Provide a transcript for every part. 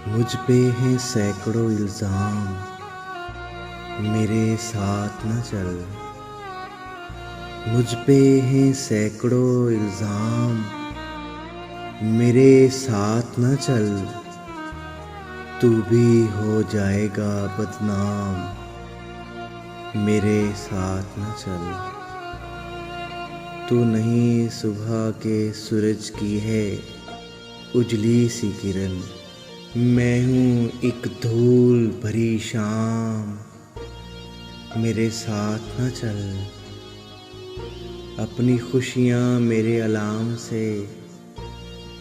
मुझ पे हैं सैकड़ों इल्ज़ाम, मेरे साथ न चल। मुझ पे हैं सैकड़ों इल्ज़ाम, मेरे साथ न चल। तू भी हो जाएगा बदनाम, मेरे साथ न चल। तू नहीं सुबह के सूरज की है उजली सी किरण, मैं हूँ एक धूल भरी शाम, मेरे साथ न चल। अपनी खुशियाँ मेरे अलार्म से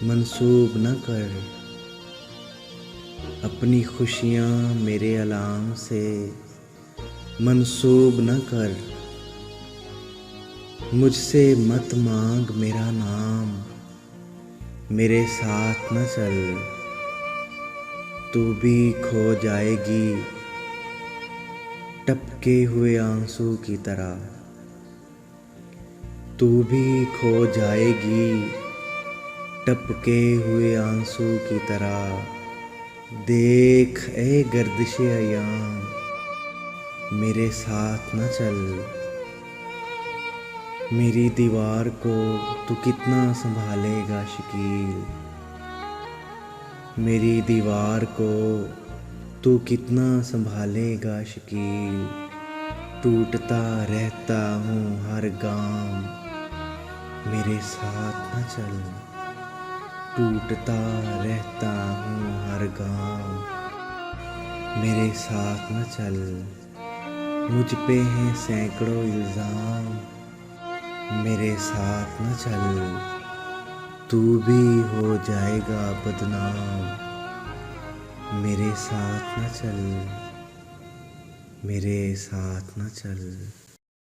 मंसूब न कर, अपनी खुशियाँ मेरे अलार्म से मंसूब न कर। मुझसे मत मांग मेरा नाम, मेरे साथ न चल। तू भी खो जाएगी टपके हुए आंसू की तरह, तू भी खो जाएगी टपके हुए आंसू की तरह। देख ए गर्दिशे अयाम, मेरे साथ न चल। मेरी दीवार को तू कितना संभालेगा शकील, मेरी दीवार को तू कितना संभालेगा शकील। टूटता रहता हूँ हर गाम, मेरे साथ न चल। टूटता रहता हूँ हर गाम, मेरे साथ न चल। मुझ पे हैं सैकड़ों इल्ज़ाम, मेरे साथ न चल। तू भी हो जाएगा बदनाम, मेरे साथ न चल, मेरे साथ न चल।